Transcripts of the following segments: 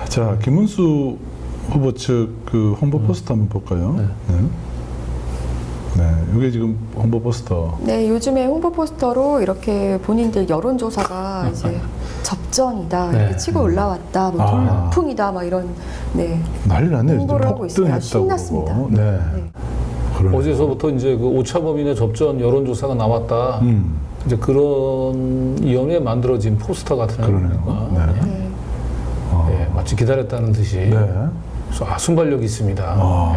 자, 김문수 후보 측 그 홍보 포스터 한번 볼까요? 네. 네. 네, 이게 지금 홍보 포스터. 네, 요즘에 홍보 포스터로 이렇게 본인들 여론조사가 이제 접전이다, 네. 이렇게 치고 올라왔다, 뭐 돌풍이다, 막 이런 네 난리 났네요. 홍보를 하고 있습니다. 폭등했다고 신났습니다. 그러고. 네. 네. 그러네. 어제서부터 이제 그 오차범위의 접전 여론조사가 나왔다. 이제 그런 이연에 만들어진 포스터 같은 그러네요. 거니까. 네. 네. 네, 마치 기다렸다는 듯이 네. 순발력이 있습니다.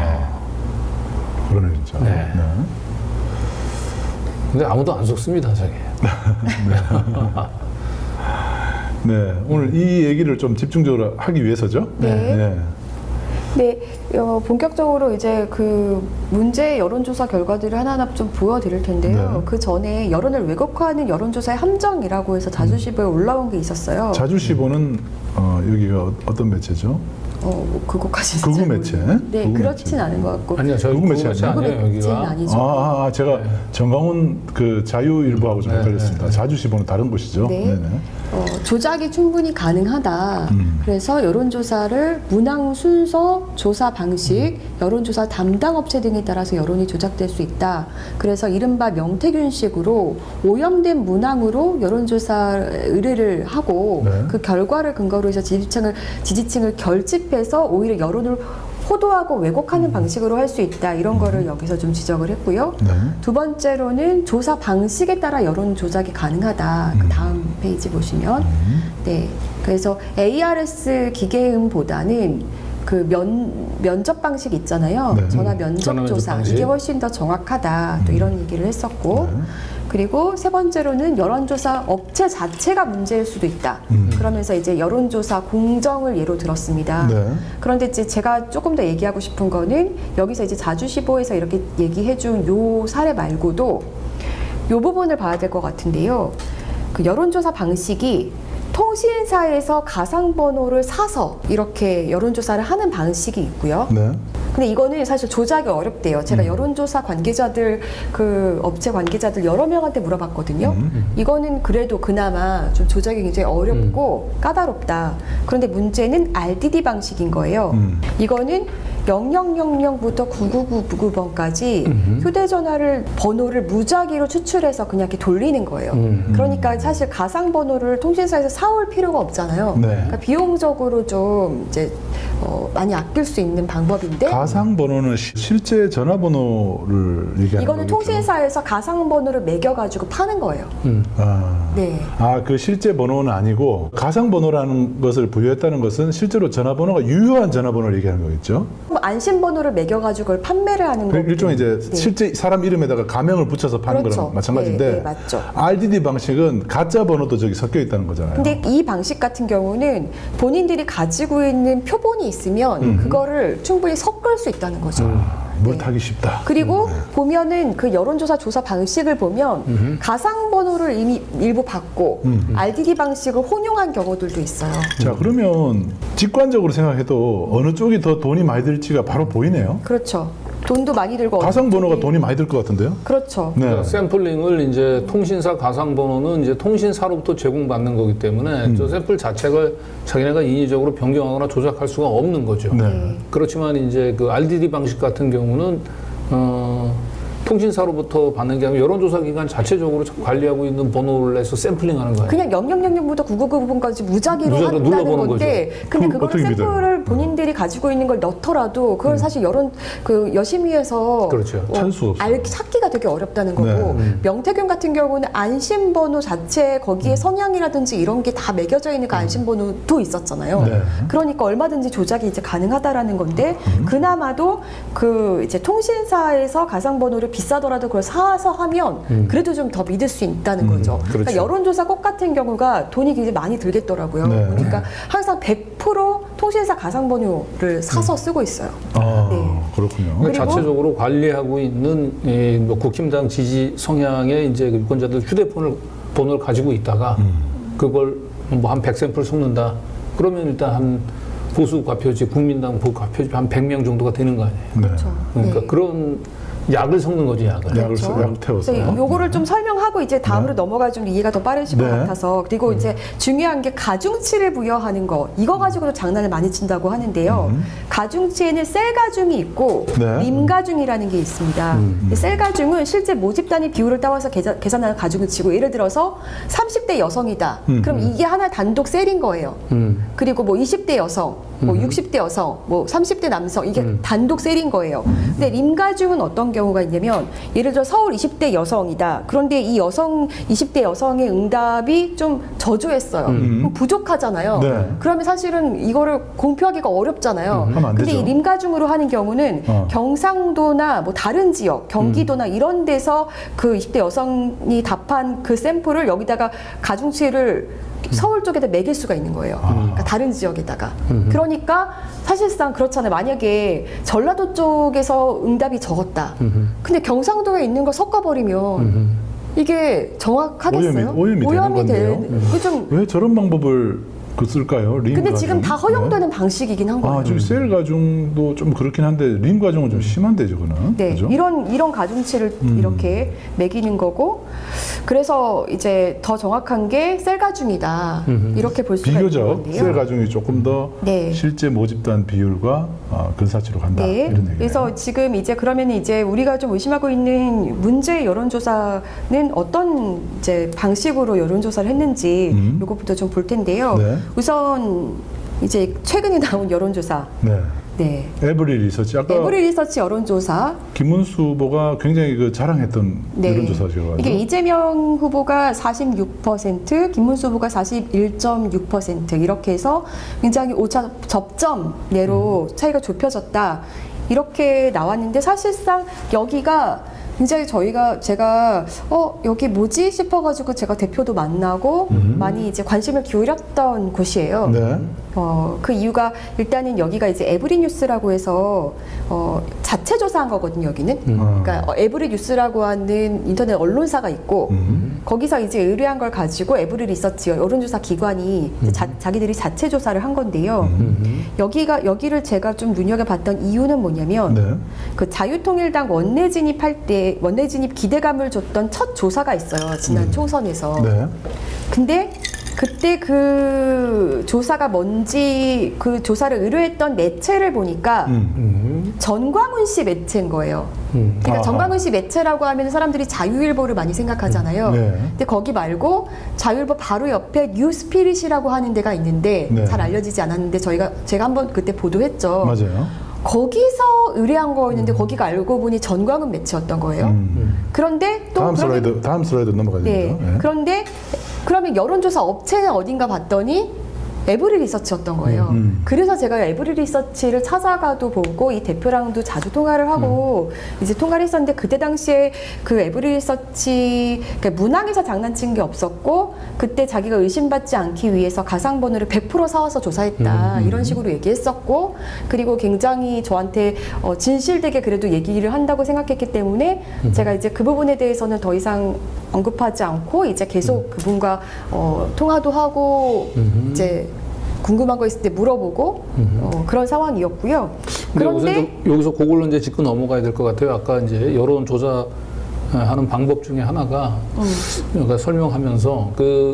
그러네 진짜. 네. 네. 근데 아무도 안 속습니다, 저게. 네, 오늘 이 얘기를 좀 집중적으로 하기 위해서죠. 네. 네, 본격적으로 이제 그 문제 여론조사 결과들을 하나하나 좀 보여드릴 텐데요. 네. 그 전에 여론을 왜곡하는 여론조사의 함정이라고 해서 자주시보에 올라온 게 있었어요. 자주시보는 여기가 어떤 매체죠? 뭐 그거까지 극우 매체? 네, 극우 그렇진 매체. 않은 것 같고. 아니요, 저희 누구 그거 매체 매체 아니에요? 아니에요, 매체는 여기가. 아니죠. 제가 정강훈 그 자유일보하고 좀 네, 헷갈렸습니다. 네, 네. 자주시보는 다른 곳이죠. 네. 네네. 조작이 충분히 가능하다. 그래서 여론조사를 문항 순서, 조사 방식, 여론조사 담당 업체 등에 따라서 여론이 조작될 수 있다. 그래서 이른바 명태균식으로 오염된 문항으로 여론조사 의뢰를 하고 네. 그 결과를 근거로 해서 지지층을 결집해서 오히려 여론을 호도하고 왜곡하는 방식으로 할 수 있다. 이런 거를 여기서 좀 지적을 했고요. 네. 두 번째로는 조사 방식에 따라 여론 조작이 가능하다. 그 다음 페이지 보시면 네, 그래서 ARS 기계음보다는 그 면접 방식 있잖아요. 네. 전화 면접 전화 면접 조사 방식. 이게 훨씬 더 정확하다. 또 이런 얘기를 했었고. 네. 그리고 세 번째로는 여론조사 업체 자체가 문제일 수도 있다. 그러면서 이제 여론조사 공정을 예로 들었습니다. 네. 그런데 이제 제가 조금 더 얘기하고 싶은 거는 여기서 이제 자주시보에서 이렇게 얘기해준 요 사례 말고도 요 부분을 봐야 될 것 같은데요. 그 여론조사 방식이 통신사에서 가상번호를 사서 이렇게 여론조사를 하는 방식이 있고요. 네. 근데 이거는 사실 조작이 어렵대요. 제가 여론조사 관계자들, 그 업체 관계자들 여러 명한테 물어봤거든요. 이거는 그래도 그나마 좀 조작이 굉장히 어렵고 까다롭다. 그런데 문제는 RDD 방식인 거예요. 이거는 0000부터 9999번까지 휴대전화를 번호를 무작위로 추출해서 그냥 이렇게 돌리는 거예요. 그러니까 사실 가상 번호를 통신사에서 사올 필요가 없잖아요. 네. 그러니까 비용적으로 좀 이제 많이 아낄 수 있는 방법인데 가상 번호는 실제 전화번호를 얘기하는 이거는 거겠죠? 통신사에서 가상 번호를 매겨가지고 파는 거예요. 네. 그 실제 번호는 아니고 가상 번호라는 것을 부여했다는 것은 실제로 전화번호가 유효한 전화번호를 얘기하는 거겠죠? 뭐 안심 번호를 매겨가지고 그걸 판매를 하는 그 거고. 일종의 이제 네. 실제 사람 이름에다가 가명을 붙여서 파는 그렇죠. 거랑 마찬가지인데 네, 네, 맞죠. RDD 방식은 가짜 번호도 저기 섞여 있다는 거잖아요. 근데 이 방식 같은 경우는 본인들이 가지고 있는 표본이 있으면 그거를 충분히 섞을 수 있다는 거죠. 물 네. 타기 쉽다. 그리고 보면은 그 여론조사 조사 방식을 보면 가상 번호를 이미 일부 받고 RDD 방식을 혼용한 경우들도 있어요. 자, 그러면 직관적으로 생각해도 어느 쪽이 더 돈이 많이 들지가 바로 보이네요. 그렇죠. 돈도 많이 들고 가상 번호가 어차피- 돈이 많이 들 것 같은데요? 그렇죠. 네. 그러니까 샘플링을 이제 통신사 가상번호는 이제 통신사로부터 제공받는 거기 때문에 저 샘플 자체를 자기네가 인위적으로 변경하거나 조작할 수가 없는 거죠. 네. 그렇지만 이제 그 RDD 방식 같은 경우는 통신사로부터 받는 게 아니라 여론조사 기관 자체적으로 관리하고 있는 번호를 내서 샘플링하는 거예요. 그냥 0000부터 9999번까지 무작위로 무작위로 한다는 눌러보는 건데, 근데 그럼 그걸 어떻게 샘플을 본인들이 가지고 있는 걸 넣더라도 그걸 사실 그 여심위에서 그렇죠. 찾을 수가 없어요. 찾기가 되게 어렵다는 거고, 명태균 같은 경우는 안심번호 자체 거기에 성향이라든지 이런 게 다 매겨져 있는 그 안심번호도 있었잖아요. 네. 그러니까 얼마든지 조작이 이제 가능하다라는 건데, 그나마도 그 이제 통신사에서 가상번호를 비싸더라도 그걸 사서 하면 그래도 좀 더 믿을 수 있다는 거죠. 그렇죠. 그러니까 여론조사 꽃 같은 경우가 돈이 굉장히 많이 들겠더라고요. 네. 그러니까 항상 100% 통신사 가상번호를 사서 쓰고 있어요. 네. 그렇군요. 그러니까 그리고- 자체적으로 관리하고 있는 뭐 국힘당 지지 성향의 이제 그 유권자들 휴대폰을 번호를 가지고 있다가 그걸 뭐 한 100샘플 섞는다. 그러면 일단 한 보수 과표지 국민당 보수 과표지 한 100명 정도가 되는 거 아니에요. 네. 그렇죠. 그러니까 네. 그런 약을 섞는 거지 약을. 약을 태워서. 그래서 요거를 좀 설명하 하고 이제 다음으로 넘어가 좀 이해가 더 빠르실 것 네. 같아서 그리고 이제 중요한 게 가중치를 부여하는 거 이거 가지고도 장난을 많이 친다고 하는데요. 가중치에는 셀 가중이 있고 네. 림 가중이라는 게 있습니다. 셀 가중은 실제 모집 단위 비율을 따와서 계산하는 가중을 치고 예를 들어서 30대 여성이다. 그럼 이게 하나 단독 셀인 거예요. 그리고 뭐 20대 여성, 뭐 60대 여성, 뭐 30대 남성 이게 단독 셀인 거예요. 근데 림 가중은 어떤 경우가 있냐면 예를 들어 서울 20대 여성이다. 그런데 이 여성 20대 여성의 응답이 좀 저조했어요. 그럼 부족하잖아요. 네. 그러면 사실은 이거를 공표하기가 어렵잖아요. 하면 안 근데 되죠. 이 림 가중으로 하는 경우는 경상도나 뭐 다른 지역, 경기도나 이런 데서 그 20대 여성이 답한 그 샘플을 여기다가 가중치를 서울 쪽에다 매길 수가 있는 거예요. 그러니까 다른 지역에다가. 그러니까 사실상 그렇잖아요. 만약에 전라도 쪽에서 응답이 적었다. 근데 경상도에 있는 걸 섞어버리면 이게 정확하겠어요? 오염이 되는 건데요. 그게 좀 왜 저런 방법을 쓸까요? 림 근데 가중? 지금 다 허용되는 네. 방식이긴 한 거예요. 지금 셀 가중도 좀 그렇긴 한데 림 가중은 좀 심한데 저거는. 네, 그죠? 이런 가중치를 이렇게 매기는 거고, 그래서 이제 더 정확한 게 셀 가중이다 이렇게 볼 수가 있는 비교적 건데요. 셀 가중이 조금 더 네. 실제 모집단 비율과 근사치로 간다 네. 이런 얘기네요. 그래서 지금 이제 그러면 이제 우리가 좀 의심하고 있는 문제 여론조사는 어떤 이제 방식으로 여론조사를 했는지 요것부터 좀 볼 텐데요. 네. 우선 이제 최근에 나온 여론조사. 네. 네. 에브리 리서치 아까 에브리 리서치 여론조사. 김문수 후보가 굉장히 자랑했던 네. 여론조사죠. 이게 이재명 후보가 46%, 김문수 후보가 41.6% 이렇게 해서 굉장히 오차 접점 내로 차이가 좁혀졌다. 이렇게 나왔는데 사실상 여기가 굉장히 제가 여기 뭐지 싶어가지고 제가 대표도 만나고 많이 이제 관심을 기울였던 곳이에요. 네. 그 이유가 일단은 여기가 이제 에브리 뉴스라고 해서 자체 조사한 거거든요. 여기는. 그러니까 에브리 뉴스라고 하는 인터넷 언론사가 있고 거기서 이제 의뢰한 걸 가지고 에브리 리서치 여론조사 기관이 자기들이 자체 조사를 한 건데요. 여기를 제가 좀 눈여겨봤던 이유는 뭐냐면 네. 그 자유통일당 원내 진입할 때 원내 진입 기대감을 줬던 첫 조사가 있어요. 지난 총선에서. 네. 근데 그때 그 조사가 뭔지 그 조사를 의뢰했던 매체를 보니까 전광훈 씨 매체인 거예요. 그러니까 아하. 전광훈 씨 매체라고 하면 사람들이 자유일보를 많이 생각하잖아요. 네. 근데 거기 말고 자유일보 바로 옆에 뉴스피릿이라고 하는 데가 있는데 네. 잘 알려지지 않았는데 제가 한번 그때 보도했죠. 맞아요. 거기서 의뢰한 거였는데 거기가 알고 보니 전광훈 매체였던 거예요. 그런데 또 다음 슬라이드 넘어가야 네. 됩니다. 네. 그런데 그러면 여론조사 업체는 어딘가 봤더니 에브리 리서치였던 거예요. 그래서 제가 에브리 리서치를 찾아가도 보고 이 대표랑도 자주 통화를 하고 이제 통화를 했었는데 그때 당시에 그 에브리 리서치 그러니까 문항에서 장난친 게 없었고 그때 자기가 의심받지 않기 위해서 가상번호를 100% 사와서 조사했다 이런 식으로 얘기했었고 그리고 굉장히 저한테 진실되게 그래도 얘기를 한다고 생각했기 때문에 제가 이제 그 부분에 대해서는 더 이상 언급하지 않고 이제 계속 그분과 통화도 하고 이제 궁금한 거 있을 때 물어보고 그런 상황이었고요. 근데 우선 여기서 그걸로 이제 짚고 넘어가야 될 것 같아요. 아까 이제 여론 조사 하는 방법 중에 하나가 그러니까 설명하면서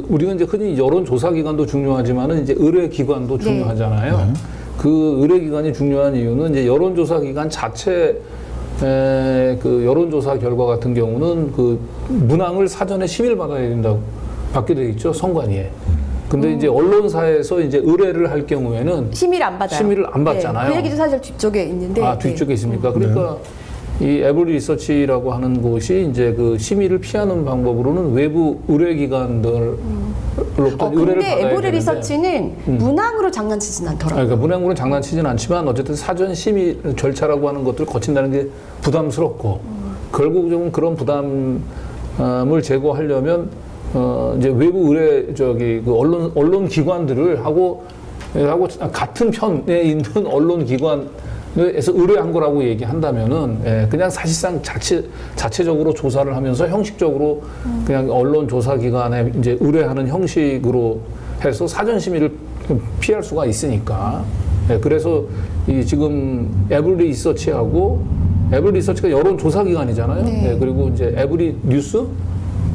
우리가 이제 흔히 여론 조사 기관도 중요하지만은 이제 의뢰 기관도 중요하잖아요. 그 의뢰 기관이 중요한 이유는 이제 여론 조사 기관 자체 그 여론조사 결과 같은 경우는 그 문항을 사전에 심의를 받아야 된다고 받게 돼 있죠 선관위에. 근데 이제 언론사에서 이제 의뢰를 할 경우에는 심의를 안 받아요. 심의를 안 받잖아요. 네, 그 얘기도 사실 뒤쪽에 있는데. 뒤쪽에 있습니까? 그러니까 이 에브리 리서치라고 하는 곳이 이제 그 심의를 피하는 방법으로는 외부 의뢰기관들로부터 의뢰를 근데 받아야 에브리 되는데 리서치는 문항으로 장난치진 않더라고요. 그러니까 문항으로는 장난치진 않지만 어쨌든 사전 심의 절차라고 하는 것들을 거친다는 게 부담스럽고 결국은 그런 부담을 제거하려면 이제 외부 의뢰 그 언론 기관들을 하고 같은 편에 있는 언론 기관에서 의뢰한 거라고 얘기한다면은 그냥 사실상 자체적으로 조사를 하면서 형식적으로 그냥 언론 조사 기관에 이제 의뢰하는 형식으로 해서 사전 심의를 피할 수가 있으니까 그래서 이 지금 에브리 리서치하고 에브리 리서치가 여론 조사 기관이잖아요. 네. 그리고 이제 에브리 뉴스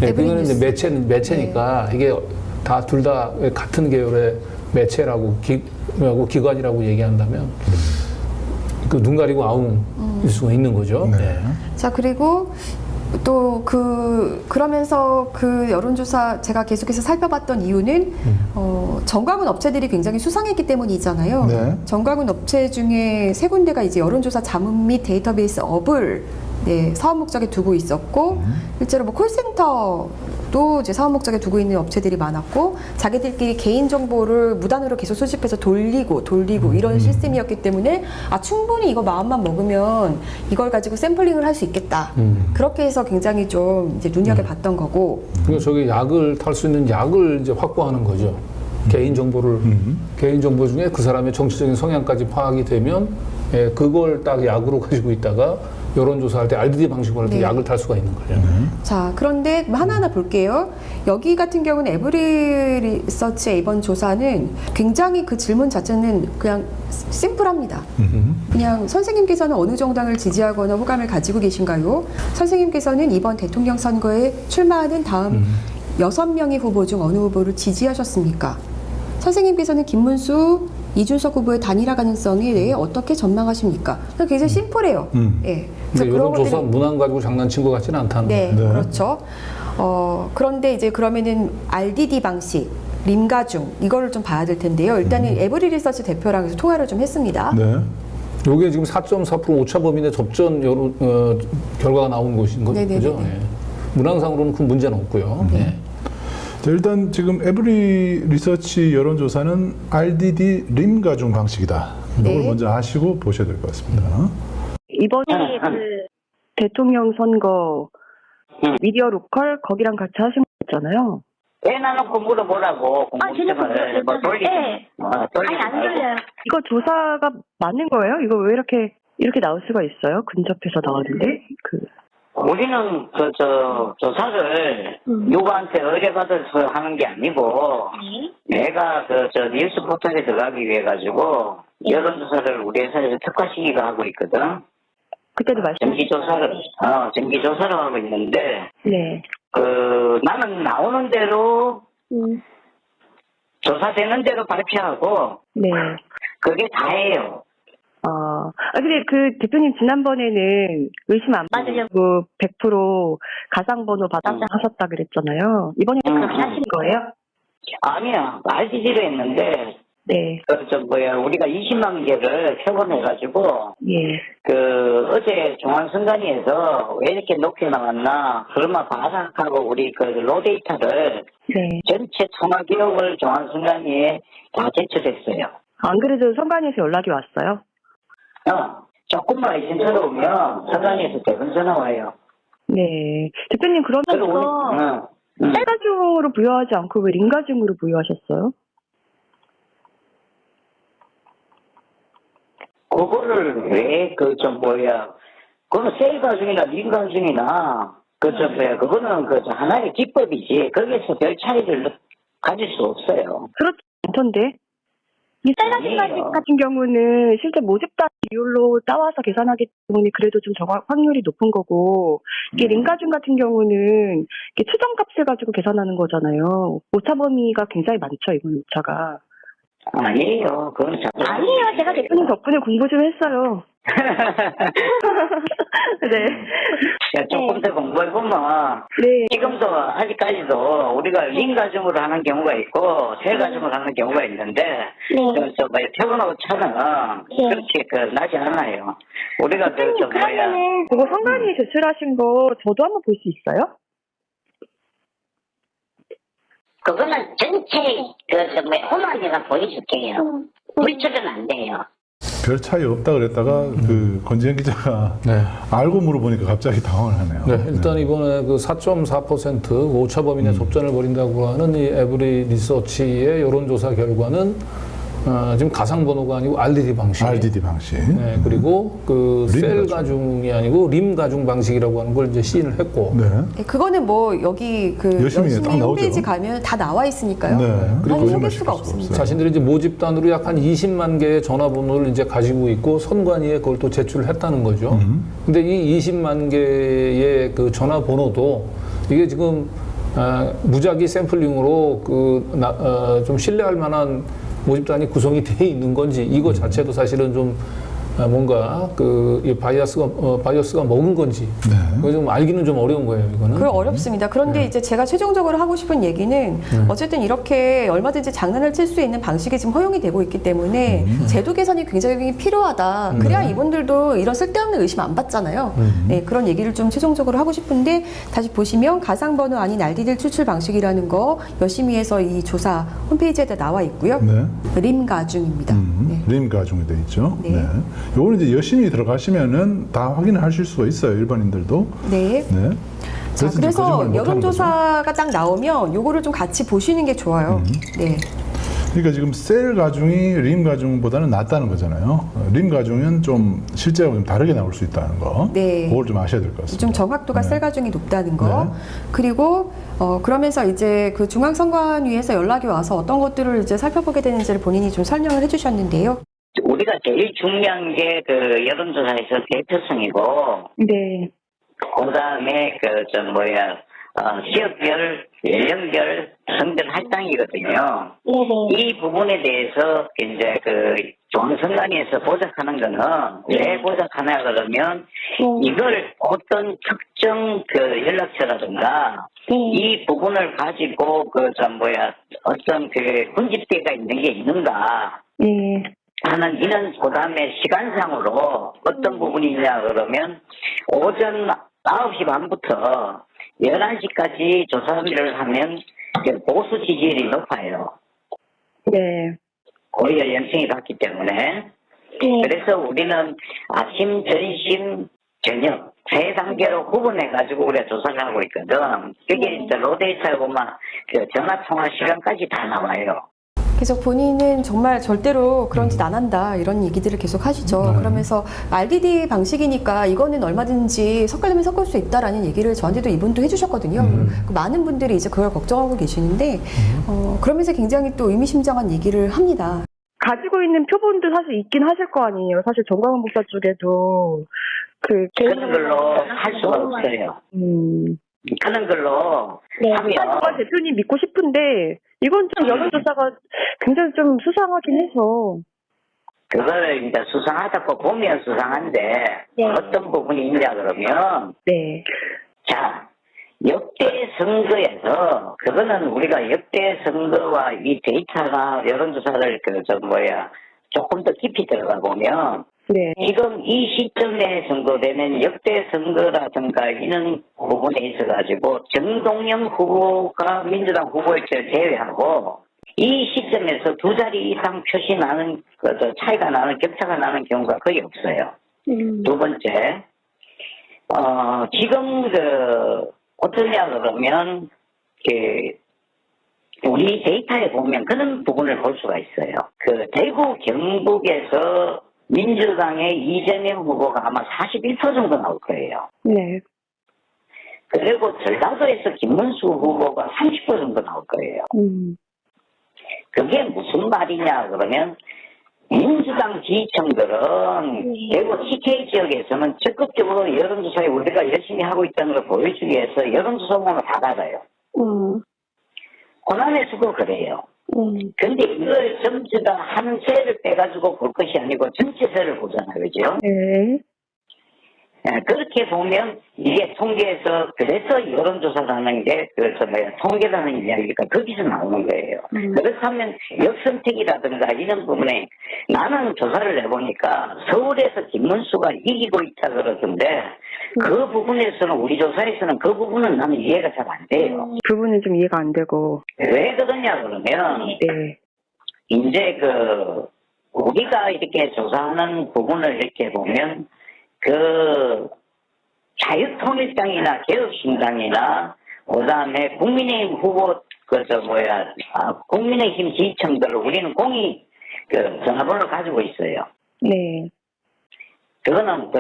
네, 에브리 그거는 이제 뉴스. 매체니까 이게 다 둘 다 같은 계열의 매체라고 기관이라고 얘기한다면 그 눈 가리고 아웅일 수가 있는 거죠. 네. 네. 자, 그리고 또 그러면서 그 여론조사 제가 계속해서 살펴봤던 이유는 정광훈 업체들이 굉장히 수상했기 때문이잖아요. 네. 정광훈 업체 중에 세 군데가 이제 여론조사 자문 및 데이터베이스 업을 사업 목적에 두고 있었고, 실제로 뭐 콜센터도 이제 사업 목적에 두고 있는 업체들이 많았고, 자기들끼리 개인 정보를 무단으로 계속 수집해서 돌리고 이런 시스템이었기 때문에 충분히 이거 마음만 먹으면 이걸 가지고 샘플링을 할 수 있겠다. 그렇게 해서 굉장히 좀 이제 눈여겨봤던 거고. 그리고 저기 약을 탈 수 있는 약을 이제 확보하는 거죠. 개인 정보 중에 그 사람의 정치적인 성향까지 파악이 되면 그걸 딱 약으로 가지고 있다가 여론조사할 때 RDD 방식으로 할 때 네. 약을 탈 수가 있는 거예요. 자, 그런데 하나하나 볼게요. 여기 같은 경우는 에브리 리서치의 이번 조사는 굉장히 그 질문 자체는 그냥 심플합니다. 그냥 선생님께서는 어느 정당을 지지하거나 호감을 가지고 계신가요? 선생님께서는 이번 대통령 선거에 출마하는 다음 6명의 후보 중 어느 후보를 지지하셨습니까? 선생님께서는 김문수, 이준석 후보의 단일화 가능성에 대해 어떻게 전망하십니까? 굉장히 심플해요. 예. 근데 여론조사 것들이- 문항 가지고 장난친 것 같지는 않다는 네, 거예요. 네. 그렇죠. 그런데 이제 그러면은 RDD 방식, 림가중 이거를 좀 봐야 될 텐데요. 일단은 에브리 리서치 대표랑 해서 통화를 좀 했습니다. 네. 요게 지금 4.4% 오차 범위 내 접전 여론 결과가 나온 것인 거죠. 네네네네. 예. 문항상으로는 큰 문제는 없고요. 예. 자, 일단 지금 에브리 리서치 여론조사는 RDD 림가중 방식이다. 이걸 네. 먼저 아시고 보셔야 될 것 같습니다. 이번에 그 대통령 선거 미디어 로컬 거기랑 같이 하신 거 있잖아요. 빼놔놓고 물어보라고 궁금증을 뭐 돌리지 돌리지 안 말고. 들려요. 이거 조사가 맞는 거예요? 이거 왜 이렇게 나올 수가 있어요? 근접해서 나왔는데 우리는 조사를 누구한테 의뢰받아서 하는 게 아니고 내가 뉴스 포털에 들어가기 위해 가지고 여론조사를 우리 회사에서 특화시키가 하고 있거든. 그때도 말씀. 정기조사를 하고 있는데 네. 나는 나오는 대로 조사되는 대로 발표하고 네. 그게 다예요. 근데 그 대표님 지난번에는 의심 안 받으려고 100% 가상번호 하셨다 그랬잖아요. 이번에 그렇게 하신 거예요? 아니야, RDD로 했는데 네. 우리가 20만 개를 표본해가지고 예. 어제 중앙선관위에서 왜 이렇게 높게 나왔나 그것만 파악하고 우리 로 데이터를 네. 전체 통화 기록을 중앙선관위에 다 제출했어요. 안 그래도 선관위에서 연락이 왔어요? 조금만 의심스러우면 선관위에서 대분 전화 와요. 네. 대표님 그리고 그러면서 셀가중으로 부여하지 않고 왜 링가중으로 부여하셨어요? 그거를 왜 그거는 셀가중이나 링가중이나 그거는 하나의 기법이지 거기서 별 차이를 가질 수 없어요. 그렇지 않던데. 이 셀가중 같은 경우는 실제 모집단 비율로 따와서 계산하기 때문에 그래도 좀 정확 확률이 높은 거고, 이게 링가중 같은 경우는 이게 추정값을 가지고 계산하는 거잖아요. 오차 범위가 굉장히 많죠, 이건 오차가. 아니에요. 그건 아니에요. 제가 대표님 덕분에 공부 좀 했어요. 네. 조금 더 공부해보면 네. 지금도 아직까지도 우리가 링가중으로 하는 경우가 있고 셀가중으로 하는 경우가 있는데 표본하고 차는 그렇게 나지 않아요. 우리가 그러면은 그거 선관위에 제출하신 거 저도 한번 볼 수 있어요? 그거는 전체 홈화면에서 보여줄게요. 물출은 안 돼요. 별 차이 없다 그랬다가 권지현 기자가 알고 물어보니까 갑자기 당황을 하네요. 네, 일단 이번에 그 4.4% 오차 범위 내 접전을 벌인다고 하는 이 에브리 리서치의 여론조사 결과는 지금 가상번호가 아니고 RDD 방식. RDD 방식. 네, 그리고 셀 가중. 가중이 아니고 림 가중 방식이라고 하는 걸 이제 시인을 했고. 네. 네, 그거는 뭐 여기 열심히 딱 나오죠. 홈페이지 가면 다 나와 있으니까요. 네. 그리고 거짓말 속일 시킬 수가 수가 없습니다. 없어요. 자신들이 이제 모집단으로 약 한 20만 개의 전화번호를 이제 가지고 있고 선관위에 그걸 또 제출을 했다는 거죠. 근데 이 20만 개의 그 전화번호도 이게 지금 무작위 샘플링으로 좀 신뢰할 만한 모집단이 구성이 돼 있는 건지 이거 자체도 사실은 좀 뭔가 이 바이어스가 먹은 건지 그거 좀 알기는 좀 어려운 거예요, 이거는. 그 어렵습니다. 그런데 이제 제가 최종적으로 하고 싶은 얘기는 어쨌든 이렇게 얼마든지 장난을 칠 수 있는 방식이 지금 허용이 되고 있기 때문에 제도 개선이 굉장히 필요하다. 그래야 이분들도 이런 쓸데없는 의심 안 받잖아요. 네, 그런 얘기를 좀 최종적으로 하고 싶은데 다시 보시면 가상번호 아닌 RD들 추출 방식이라는 거 열심히 해서 이 조사 홈페이지에다 나와 있고요. 네. 림가중입니다. 네. 림 가중이 돼 있죠. 네. 요거는 이제 열심히 들어가시면은 다 확인을 하실 수가 있어요, 일반인들도. 네. 네. 자, 이제 그래서 거짓말 못 하는 여론조사가 딱 나오면 요거를 좀 같이 보시는 게 좋아요. 네. 그러니까 지금 셀 가중이 림 가중보다는 낫다는 거잖아요. 림 가중은 좀 실제하고 좀 다르게 나올 수 있다는 거. 네. 그걸 좀 아셔야 될 것 같습니다. 좀 정확도가 네. 셀 가중이 높다는 거. 네. 그리고 그러면서 이제 그 중앙선관위에서 연락이 와서 어떤 것들을 이제 살펴보게 되는지를 본인이 좀 설명을 해주셨는데요. 우리가 제일 중요한 게 그 여론조사에서 대표성이고, 네. 그다음에 지역별, 연령별, 성별 할당이거든요. 이 부분에 대해서 이제 중앙선관위에서 보작하는 거는 왜 보작하냐 그러면 이걸 어떤 특정 연락처라든가 이 부분을 가지고 어떤 군집대가 있는 게 있는가 하는 이런 그다음에 시간상으로 어떤 부분이냐 그러면 오전 9시 반부터 11시까지 조사를 하면 보수 지지율이 높아요. 네. 고리 연령층이 같기 때문에. 그래서 우리는 아침, 점심, 저녁 세 단계로 구분해가지고 우리가 조사를 하고 있거든. 그게 이제 로데이터에 보면 전화 통화 시간까지 다 나와요. 계속 본인은 정말 절대로 그런 짓 안 한다 이런 얘기들을 계속 하시죠. 그러면서 RDD 방식이니까 이거는 얼마든지 섞으려면 섞을 수 있다라는 얘기를 저한테도 이분도 해주셨거든요. 많은 분들이 이제 그걸 걱정하고 계시는데 그러면서 굉장히 또 의미심장한 얘기를 합니다. 가지고 있는 표본도 사실 있긴 하실 거 아니에요. 사실 정광훈 목사 쪽에도 그런 걸로 할 수가 없어요. 그런 걸로 하면 정말 대표님 믿고 싶은데 이건 좀 여론조사가 굉장히 좀 수상하긴 해서. 그걸 이제 수상하다고 보면 수상한데 어떤 부분이 있냐 그러면 네. 자 역대 선거에서 그거는 우리가 역대 선거와 이 데이터나 여론조사를 조금 더 깊이 들어가 보면 네. 지금 이 시점에 선거되는 역대 선거라든가 이런 부분에 있어가지고 정동영 후보가 민주당 후보를 제외하고 이 시점에서 두 자리 이상 표시 나는 차이가 나는 격차가 나는 경우가 거의 없어요. 두 번째, 지금 어떠냐 그러면 우리 데이터에 보면 그런 부분을 볼 수가 있어요. 대구 경북에서 민주당의 이재명 후보가 아마 41% 정도 나올 거예요. 네. 그리고 전라도에서 김문수 후보가 30% 정도 나올 거예요. 그게 무슨 말이냐 그러면 민주당 지지층들은 대구 TK 지역에서는 적극적으로 여론조사에 우리가 열심히 하고 있다는 걸 보여주기 위해서 여론조사 보면 다 받아요. 호남에서도 그래요. 근데 이걸 전부 다 한 세를 빼가지고 볼 것이 아니고 전체세를 보잖아요. 그죠? 네. 그렇게 보면 이게 통계에서 그래서 여론조사라는 게 통계라는 이야기가 거기서 나오는 거예요. 그렇다면 역선택이라든가 이런 부분에 나는 조사를 해보니까 서울에서 김문수가 이기고 있다 그러던데 그 부분에서는 우리 조사에서는 그 부분은 나는 이해가 잘 안 돼요. 그 부분은 좀 이해가 안 되고. 왜 그러냐 그러면 네. 이제 우리가 이렇게 조사하는 부분을 이렇게 보면 자유통일당이나 개혁신당이나 그다음에 국민의힘 후보 국민의힘 지지층들을 우리는 공이 전화번호를 가지고 있어요. 네. 그거는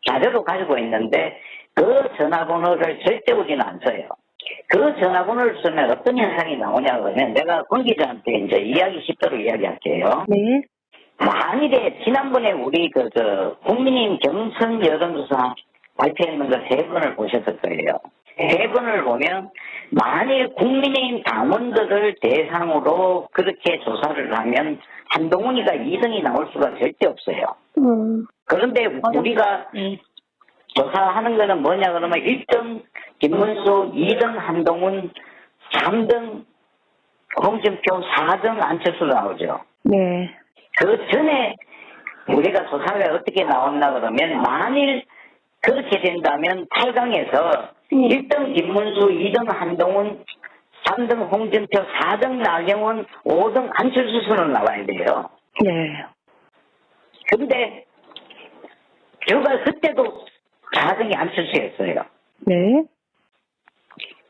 자료로 가지고 있는데 그 전화번호를 절대 우리는 안 써요. 그 전화번호를 쓰면 어떤 현상이 나오냐 그러면 내가 권 기자한테 이제 이야기 쉽도록 이야기할게요. 네. 만일에 지난번에 우리 국민의힘 경선 여론조사 발표했는 거 3번을 보셨을 거예요. 대본을 보면 만일 국민의힘 당원들을 대상으로 그렇게 조사를 하면 한동훈이가 2등이 나올 수가 절대 없어요. 그런데 우리가 조사하는 거는 뭐냐 그러면 1등 김문수, 2등 한동훈, 3등 홍준표, 4등 안철수 나오죠. 네. 그 전에 우리가 조사가 어떻게 나왔나 그러면 만일 그렇게 된다면 8강에서 1등 김문수, 2등 한동훈, 3등 홍준표, 4등 나경원, 5등 안철수 순으로 나와야 돼요. 네. 근데 저가 그때도 4등이 안철수였어요. 네.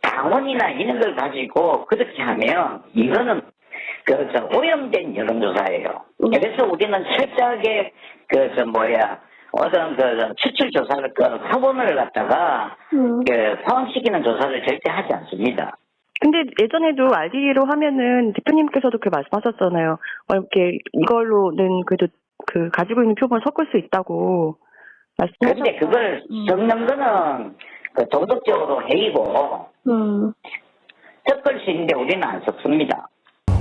당원이나 이런 걸 가지고 그렇게 하면 이거는 오염된 여론조사예요. 그래서 우리는 철저하게 어떤 추출 조사를 표본을 갖다가 포함시키는 조사를 절대 하지 않습니다. 근데 예전에도 RD로 하면은 대표님께서도 그 말씀하셨잖아요. 이렇게 이걸로는 그래도 그 가지고 있는 표본을 섞을 수 있다고 말씀하셨죠. 그런데 그걸 섞는 거는 도덕적으로 해이고 섞을 수 있는데 우리는 안 섞습니다.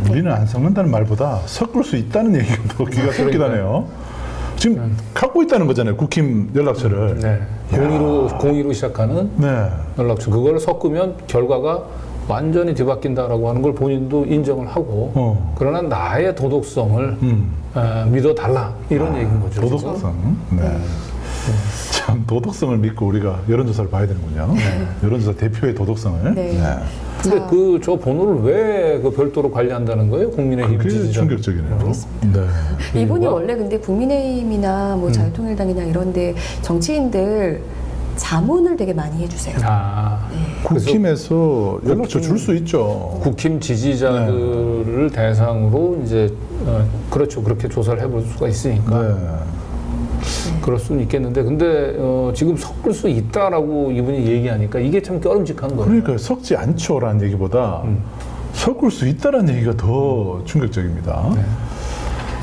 우리는 안 섞는다는 말보다 섞을 수 있다는 얘기가 더 기가 섞이다 하네요. 지금 갖고 있다는 거잖아요. 국힘 연락처를. 네. 공의로 시작하는 네. 연락처. 그걸 섞으면 결과가 완전히 뒤바뀐다라고 하는 걸 본인도 인정을 하고 그러나 나의 도덕성을 믿어달라 이런 얘기인 거죠. 도덕성. 네. 참 도덕성을 믿고 우리가 여론조사를 봐야 되는군요. 여론조사 대표의 도덕성을. 네. 근데 저 번호를 왜 별도로 관리한다는 거예요? 국민의힘 그게 지지자. 충격적이네요. 네. 이분이 이유가? 원래 근데 국민의힘이나 뭐 자유통일당이나 이런데 정치인들 자문을 되게 많이 해주세요. 그래서 국힘에서 연락처 줄 수 있죠. 국힘 지지자들을 대상으로 이제 그렇죠. 그렇게 조사를 해볼 수가 있으니까. 네. 그럴 수는 있겠는데, 근데 지금 섞을 수 있다라고 이분이 얘기하니까 이게 참 껴름직한 거예요. 그러니까 섞지 않죠라는 얘기보다 섞을 수 있다는 얘기가 더 충격적입니다.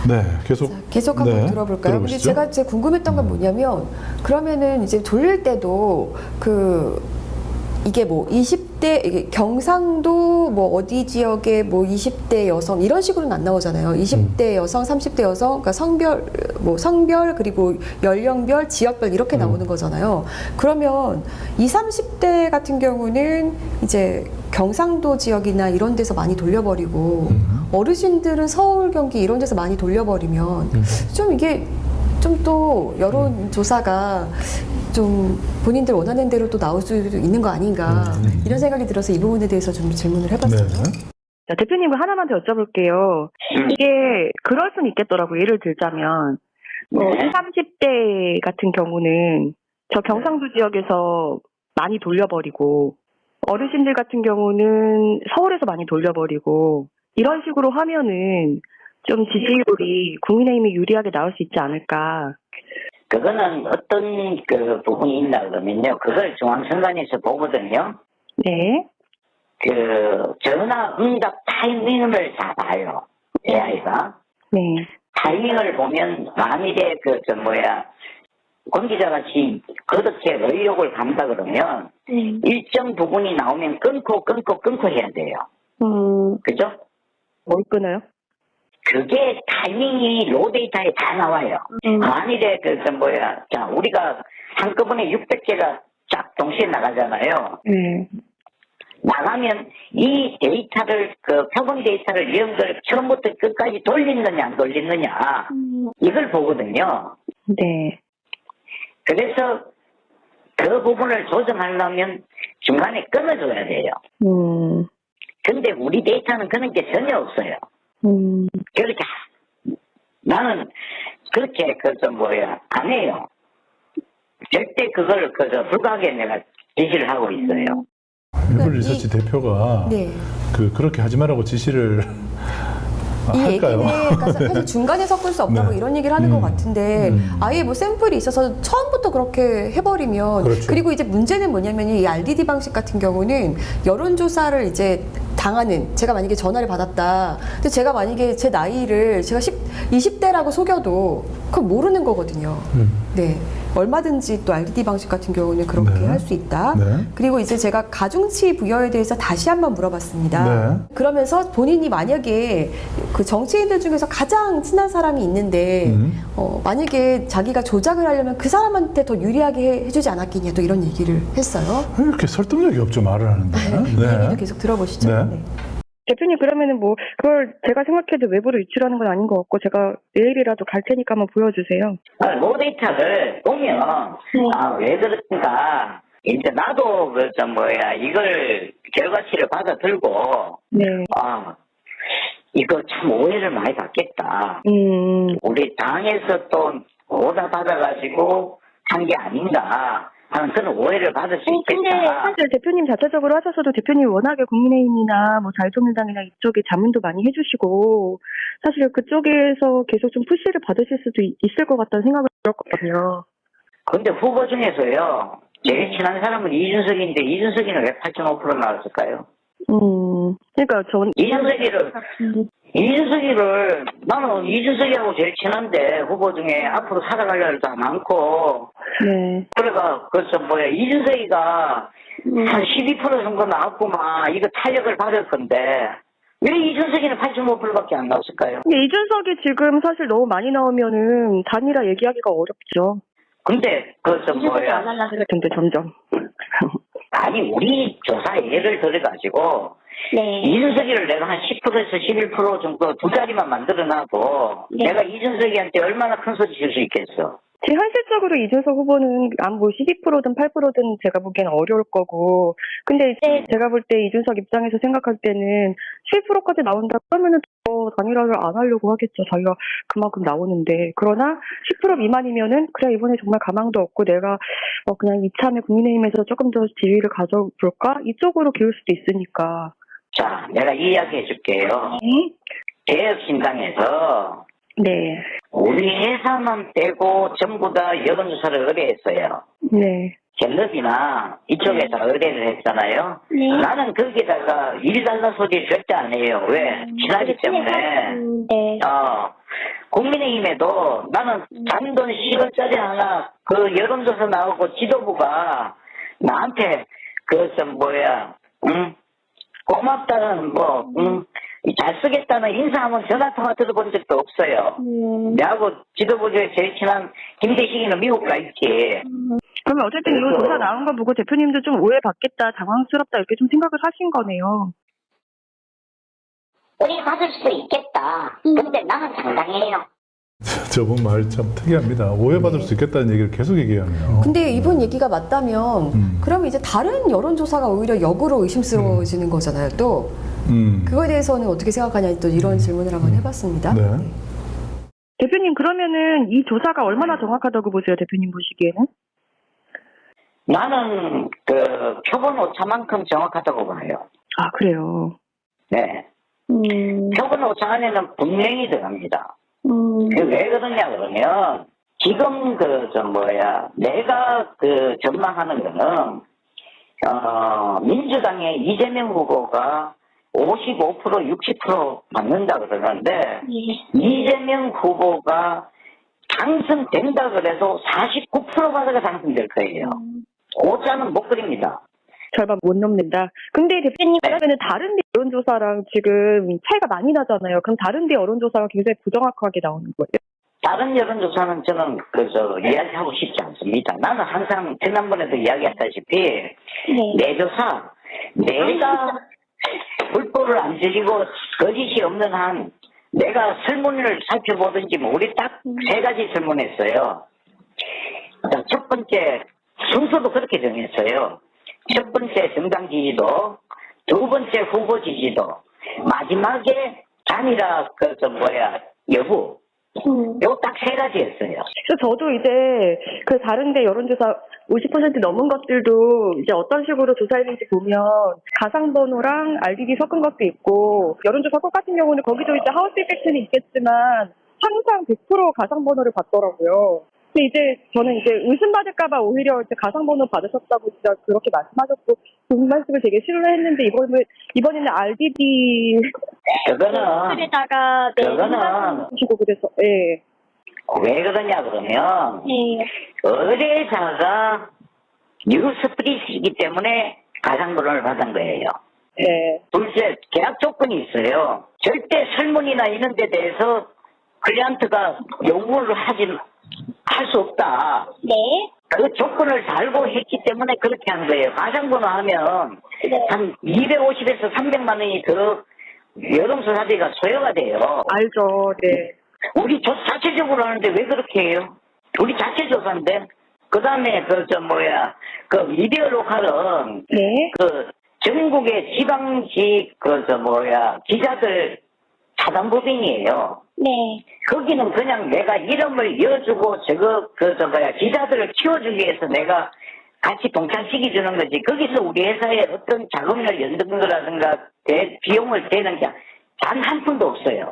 네, 계속 한번 네, 들어볼까요? 근데 들어보시죠. 제가 궁금했던 건 뭐냐면 그러면은 이제 돌릴 때도 이게 뭐 20대 이게 경상도 뭐 어디 지역의 뭐 20대 여성 이런 식으로는 안 나오잖아요. 20대 여성, 30대 여성, 그러니까 성별 그리고 연령별, 지역별 이렇게 나오는 거잖아요. 그러면 20, 30대 같은 경우는 이제 경상도 지역이나 이런 데서 많이 돌려버리고 어르신들은 서울, 경기 이런 데서 많이 돌려버리면 좀 이게 좀 또 여론조사가 좀 본인들 원하는 대로 또 나올 수도 있는 거 아닌가 이런 생각이 들어서 이 부분에 대해서 좀 질문을 해봤어요. 자, 대표님 하나만 더 여쭤볼게요. 이게 그럴 수는 있겠더라고요. 예를 들자면 30대 같은 경우는 저 경상도 지역에서 많이 돌려버리고 어르신들 같은 경우는 서울에서 많이 돌려버리고 이런 식으로 하면은 좀 지지율이 국민의힘이 유리하게 나올 수 있지 않을까. 그거는 어떤 부분이 있나 그러면요. 그걸 중앙선관위에서 보거든요. 네. 전화 응답 타이밍을 다 봐요. AI가. 네. 타이밍을 보면 만일에 권기자같이 그렇게 의욕을 간다 그러면 일정 부분이 나오면 끊고 해야 돼요. 그죠? 뭘 끊어요? 그게 타이밍이 로 데이터에 다 나와요. 만일에 자, 우리가 한꺼번에 600개가 쫙 동시에 나가잖아요. 나가면 이 데이터를, 표본 데이터를 이런 걸 처음부터 끝까지 돌리느냐, 안 돌리느냐, 이걸 보거든요. 네. 그래서 그 부분을 조정하려면 중간에 끊어줘야 돼요. 근데 우리 데이터는 그런 게 전혀 없어요. 그렇게 나는 그렇게 안 해요. 절대 그걸 불가하게 내가 지시를 하고 있어요. 일본 리서치 대표가 그렇게 하지 말라고 지시를 이 할까요? 얘기는 사실 중간에 섞을 수 없다고 이런 얘기를 하는 것 같은데 아예 뭐 샘플이 있어서 처음부터 그렇게 해버리면 그리고 이제 문제는 뭐냐면 이 RDD 방식 같은 경우는 여론조사를 이제 당하는 제가 만약에 전화를 받았다. 근데 제가 만약에 제 나이를 제가 20대라고 속여도 그건 모르는 거거든요. 네. 얼마든지 또 RDD 방식 같은 경우는 그렇게 네. 할 수 있다. 네. 그리고 이제 제가 가중치 부여에 대해서 다시 한번 물어봤습니다. 네. 그러면서 본인이 만약에 그 정치인들 중에서 가장 친한 사람이 있는데 만약에 자기가 조작을 하려면 그 사람한테 더 유리하게 해주지 않았겠냐 또 이런 얘기를 했어요. 이렇게 설득력이 없죠, 말을 하는데. 이 얘기도 계속 들어보시죠. 네. 네. 대표님 그러면은 뭐 그걸 제가 생각해도 외부로 유출하는 건 아닌 것 같고 제가 내일이라도 갈 테니까 한번 보여주세요. 로데이터를 보면 왜 그렇습니까? 이제 나도 이걸 결과치를 받아 들고 네. 이거 참 오해를 많이 받겠다. 우리 당에서 또 오다 받아가지고 한 게 아닌가 하는 그런 오해를 받을 수 근데 있겠다. 사실 대표님 자체적으로 하셔서도 대표님 워낙에 국민의힘이나 뭐 자유통일당이나 이쪽에 자문도 많이 해주시고 사실 그쪽에서 계속 좀 푸시를 받으실 수도 있을 것 같다는 생각을 들었거든요. 근데 후보 중에서요, 제일 친한 사람은 이준석인데 이준석이는 왜 8.5% 나왔을까요? 그러니까 전 이준석이를 나는 이준석이하고 제일 친한데 후보 중에 앞으로 살아갈 일도 많고 네. 그래가 이준석이가 한 12% 정도 나왔구만 이거 탄력을 받을 건데 왜 이준석이는 8.5%밖에 안 나왔을까요? 근데 이준석이 지금 사실 너무 많이 나오면은 단일화 얘기하기가 어렵죠. 근데 근데 점점. 아니 우리 조사 예를 들어가지고 이준석이를 내가 한 10%에서 11% 정도 두 자리만 만들어놔도 내가 이준석이한테 얼마나 큰 소리 칠 수 있겠어. 제 현실적으로 이준석 후보는 뭐 12%든 8%든 제가 보기엔 어려울 거고 근데 이제 제가 볼 때 이준석 입장에서 생각할 때는 7%까지 나온다 그러면은 더 단일화를 안 하려고 하겠죠. 자기가 그만큼 나오는데 그러나 10% 미만이면은 그래 이번에 정말 가망도 없고 내가 그냥 이참에 국민의힘에서 조금 더 지위를 가져볼까 이쪽으로 기울 수도 있으니까. 자, 내가 이야기해 줄게요. 개혁신당에서 네. 우리 회사만 빼고 전부 다 여론조사를 의뢰했어요. 네. 갤럽이나 이쪽에서 의뢰를 했잖아요. 나는 거기다가 1달러 소리 절대 안 해요. 왜? 친하기 때문에. 국민의힘에도 나는 잔돈 10원짜리 하나 그 여론조사 나오고 지도부가 나한테 고맙다는 잘 쓰겠다는 인사 한번 전화통화 들어본 적도 없어요. 내하고 지도부 중에 제일 친한 김대식이는 미국 가 있지. 그러면 어쨌든 이거 조사 나온 거 보고 대표님도 좀 오해받겠다, 당황스럽다 이렇게 좀 생각을 하신 거네요. 오해받을 수도 있겠다. 근데 나는 당당해요. 저분 말 참 특이합니다. 오해받을 수 있겠다는 얘기를 계속 얘기하네요. 근데 이번 얘기가 맞다면 그러면 이제 다른 여론조사가 오히려 역으로 의심스러워지는 거잖아요. 또 그거에 대해서는 어떻게 생각하냐 또 이런 질문을 한번 해봤습니다. 네. 대표님 그러면은 이 조사가 얼마나 정확하다고 보세요, 대표님 보시기에는? 나는 표본 오차만큼 정확하다고 봐요. 아 그래요. 네. 표본 오차 안에는 분명히 들어갑니다. 왜 그러냐 그러면 지금 내가 전망하는 거는 민주당의 이재명 후보가 55% 60% 맞는다 그러는데 이재명 후보가 당선된다 그래도 49%가 당선될 거예요. 오차는 못 그립니다. 절반 못 넘는다. 근데 대표님 그러면은 다른 데 여론조사랑 지금 차이가 많이 나잖아요. 그럼 다른 데 여론조사가 굉장히 부정확하게 나오는 거예요? 다른 여론조사는 저는 이야기하고 싶지 않습니다. 나는 항상 지난번에도 이야기했다시피 내 조사 내가 불법을 안 저지고 거짓이 없는 한 내가 설문을 살펴보든지 우리 딱 세 가지 설문했어요. 자, 첫 번째 순서도 그렇게 정했어요. 첫 번째 정당 지지도, 두 번째 후보 지지도, 마지막에 단일화 여부. 요 딱 세 가지였어요. 그래서 저도 이제 그 다른데 여론조사 50% 넘은 것들도 이제 어떤 식으로 조사했는지 보면 가상번호랑 RDD 섞은 것도 있고 여론조사 꼭 같은 경우는 거기도 이제 하우스 이펙트는 있겠지만 항상 100% 가상번호를 받더라고요. 근데 이제 저는 이제 의심받을까봐 오히려 이제 가상번호 받으셨다고 진짜 그렇게 말씀하셨고 그 말씀을 되게 신뢰했는데 이번에는 RDD 그거는 시고 그래서 예. 왜 그러냐 그러면 의뢰자가 뉴스프리시이기 때문에 가상번호를 받은 거예요. 네. 둘째, 계약 조건이 있어요. 절대 설문이나 이런 데 대해서 클리언트가 요구를 할 수 없다. 네. 그 조건을 달고 했기 때문에 그렇게 한 거예요. 가상번호 하면 한 250에서 300만 원이 더 여론조사비가 소요가 돼요. 알죠. 네. 우리 자체적으로 하는데 왜 그렇게 해요? 우리 자체조사인데. 그 다음에 그 미디어 로컬은 네. 그 전국의 지방직 기자들 차단법인이에요. 네. 거기는 그냥 내가 이름을 이어주고 기자들을 키워주기 위해서 내가 같이 동참시켜 주는 거지. 거기서 우리 회사에 어떤 자금을 연든 거라든가 비용을 대는 게 단 한 푼도 없어요.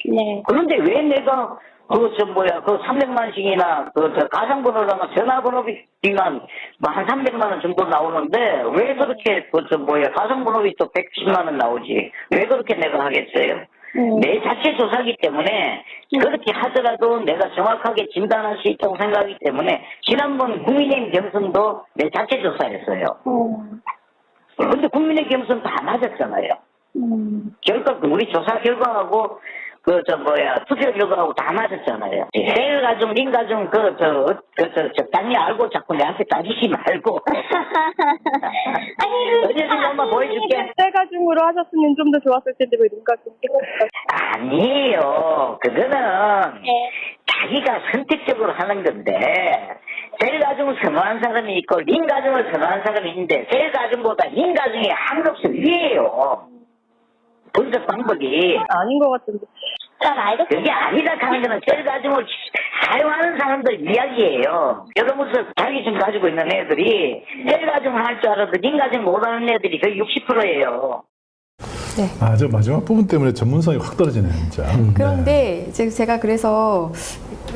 네. 그런데 왜 내가 그 300만씩이나 가상번호랑 전화번호비만 한 300만 원 정도 나오는데 왜 그렇게 가상번호비 또 110만 원 나오지? 왜 그렇게 내가 하겠어요? 내 자체 조사기 때문에 그렇게 하더라도 내가 정확하게 진단할 수 있다고 생각하기 때문에 지난번 국민의힘 경선도 내 자체 조사했어요. 그런데 국민의힘 경선 다 맞았잖아요. 결과 우리 조사 결과하고 투표 결과하고 다 맞았잖아요. 세일 가중, 린 가중 적당히 알고 자꾸 내한테 따지지 말고. 어제도 한번 보여줄게. 셀가중으로 하셨으면 좀 더 좋았을 텐데 왜 링가중? 아니에요. 그거는 자기가 선택적으로 하는 건데 셀 가중을 선호하는 사람이 있고 린 가중을 선호하는 사람이 있는데 셀 가중보다 린 가중이 한없이 위에요. 분석 방법이. 아닌 것 같은데. 그럼 알겠습니다. 그게 아니다 하는 거는 셀 가중을 사용하는 사람들 이야기예요. 여러분들 자격증 가지고 있는 애들이 셀 가중을 할 줄 알아도 린 가중 못하는 애들이 거의 60%예요. 네. 저 마지막 부분 때문에 전문성이 확 떨어지네요, 진짜. 그런데 이제 제가 그래서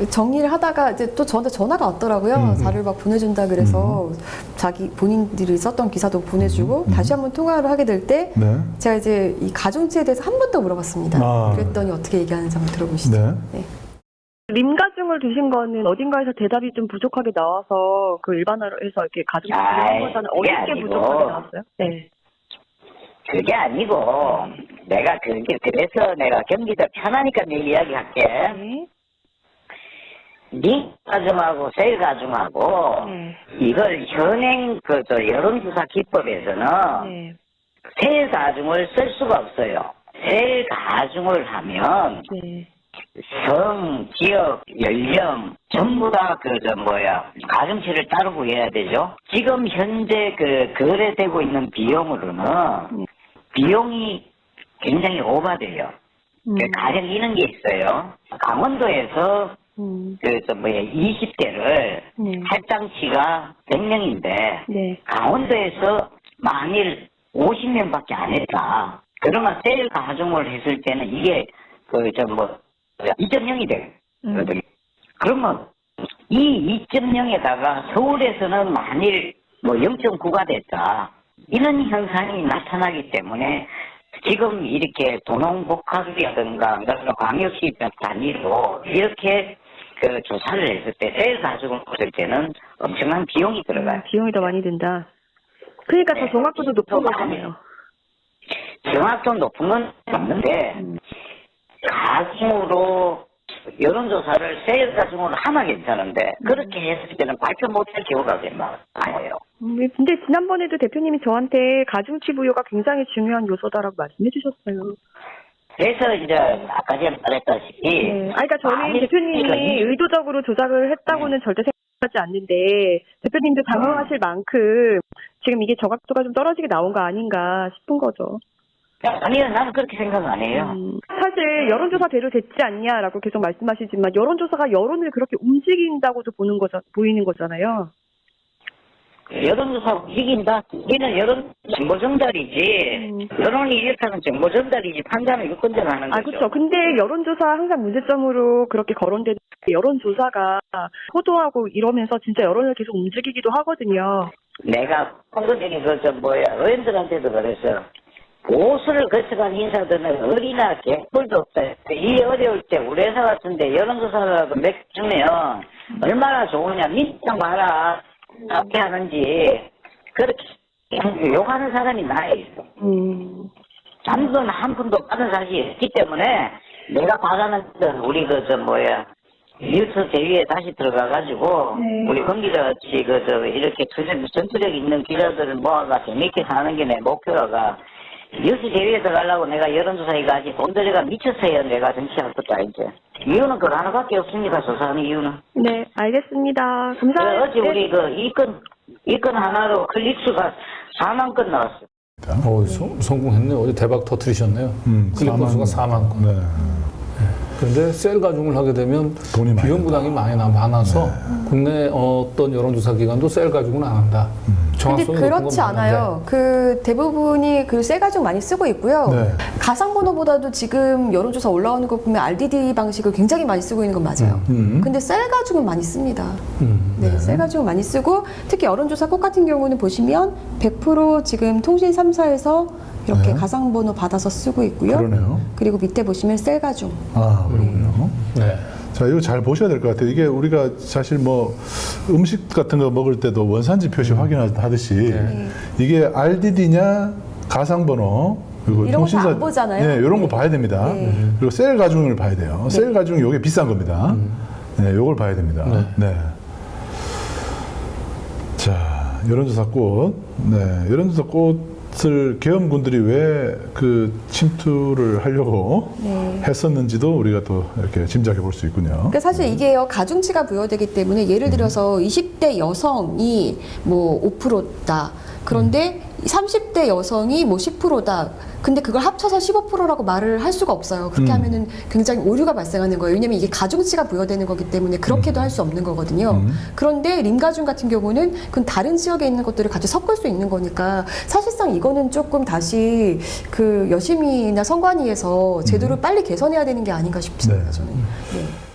정리를 하다가 이제 또 저한테 전화가 왔더라고요. 자료를 막 보내준다 그래서 자기 본인들이 썼던 기사도 보내주고 다시 한번 통화를 하게 될 때 네. 제가 이제 이 가중치에 대해서 한 번 더 물어봤습니다. 아. 그랬더니 어떻게 얘기하는지 한번 들어보시죠. 네. 림가중을 두신 거는 어딘가에서 대답이 좀 부족하게 나와서 그 일반화로 해서 이렇게 가중 한 거잖아요. 그게 어떻게 아니고. 부족하게 나왔어요? 네. 그게 아니고 내가 그래서 내가 경기도 편하니까 내 이야기할게. 네. 링 가중하고 세일 가중하고 이걸 현행 여론조사 기법에서는 네. 세일 가중을 쓸 수가 없어요. 세일 가중을 하면 네. 성, 지역, 연령 전부 다 가중치를 따르고 해야 되죠. 지금 현재 거래되고 있는 비용으로는 비용이 굉장히 오바돼요. 가령 이런 게 있어요. 강원도에서 20대를 할당치가 100명인데 네. 강원도에서 만일 50명밖에 안 했다. 그러면 세일 가중을 했을 때는 이게 2.0이 되거든요. 그러면 이 2.0에다가 서울에서는 만일 0.9가 됐다. 이런 현상이 나타나기 때문에 지금 이렇게 도농복합이라든가 광역시 단위로 이렇게 조사를 했을 때 세일 가중을 했을 때는 엄청난 비용이 들어가요. 비용이 더 많이 든다. 그러니까 더 정확도도 높은 더 거잖아요. 정확도 높은 건 맞는데 가중으로 여론조사를 세일 가중으로 하면 괜찮은데 그렇게 했을 때는 발표 못할 경우가 많아요. 근데 지난번에도 대표님이 저한테 가중치 부여가 굉장히 중요한 요소다라고 말씀해 주셨어요. 그래서 이제 아까 전에 말했다시피 네. 그러니까 저는 대표님이 의도적으로 조작을 했다고는 절대 생각하지 않는데 대표님도 당황하실 만큼 지금 이게 정확도가 좀 떨어지게 나온 거 아닌가 싶은 거죠. 아니요, 나는 그렇게 생각 안 해요. 사실 여론조사대로 됐지 않냐라고 계속 말씀하시지만 여론조사가 여론을 그렇게 움직인다고도 보이는 거잖아요. 여론조사 움직인다? 우리는 여론 정보 전달이지. 여론이 이렇다는 정보 전달이지 판단은 유권자가 하는 거죠. 그렇죠. 근데 여론조사 항상 문제점으로 그렇게 거론되는 여론조사가 호도하고 이러면서 진짜 여론을 계속 움직이기도 하거든요. 내가 선거적인 의원들한테도 그랬어요. 보수를 거쳐간 인사들은 어리나 개뿔도 없다. 이 어려울 때 우리 회사 같은데 여론조사라도 몇 주면 얼마나 좋으냐. 민주당 봐라. 어떻게 하는지. 그렇게 욕하는 사람이 나에 있어. 잔돈 한 푼도 받은 사실이 없기 때문에 내가 바라는 건 우리 뉴스 대위에 다시 들어가가지고 우리 건기자같이 이렇게 전투력 있는 기자들을 모아가 재밌게 사는 게 내 목표라가 뉴스 대위에 들어가려고 내가 여론조사 이거 아직 돈 들여가 미쳤어요. 내가 정치할 것도 아니지. 이유는 그거 하나밖에 없습니다. 조사하는 이유는. 네, 알겠습니다. 감사합니다. 어제 우리 이 건 하나로 클릭수가 4만 건 나왔어요. 성공했네요. 어제 대박 터뜨리셨네요. 클릭 건수가 4만 건. 네. 그런데 셀 가중을 하게 되면 돈이 많이 비용 부담이 많아서 국내 어떤 여론조사 기관도 셀 가중은 안 한다. 근데 정확성이 그렇지 높은 건 않아요. 그 대부분이 그 셀 가중 많이 쓰고 있고요. 네. 가상 번호보다도 지금 여론조사 올라오는 거 보면 RDD 방식을 굉장히 많이 쓰고 있는 건 맞아요. 근데 셀 가중은 많이 씁니다. 네, 셀 가중은 많이 쓰고 특히 여론조사 꼭 같은 경우는 보시면 100% 지금 통신 3사에서 이렇게 네. 가상 번호 받아서 쓰고 있고요. 그러네요. 그리고 밑에 보시면 셀 가중. 아, 그렇군요. 네. 자, 이거 잘 보셔야 될 것 같아요. 이게 우리가 사실 뭐 음식 같은 거 먹을 때도 원산지 표시 확인하듯이 이게 RDD냐 가상번호 그리고 이런 거잘안 보잖아요. 네, 이런 거 봐야 됩니다. 네. 그리고 셀 가중을 봐야 돼요. 셀 가중이 이게 비싼 겁니다. 네, 요걸 봐야 됩니다. 네. 자, 여론조사 꽃. 네, 여론조사 꽃을 계엄군들이 왜 그 침투를 하려고 했었는지도 우리가 또 이렇게 짐작해 볼 수 있군요. 그러니까 사실 이게요 가중치가 부여되기 때문에 예를 들어서 20대 여성이 뭐 5%다. 그런데 30대 여성이 뭐 10%다. 근데 그걸 합쳐서 15%라고 말을 할 수가 없어요. 그렇게 하면은 굉장히 오류가 발생하는 거예요. 왜냐면 이게 가중치가 부여되는 거기 때문에 그렇게도 할 수 없는 거거든요. 그런데 림가중 같은 경우는 그건 다른 지역에 있는 것들을 같이 섞을 수 있는 거니까 사실상 이거는 조금 다시 그 여심이나 선관위에서 제도를 빨리 개선해야 되는 게 아닌가 싶습니다. 저는. 네.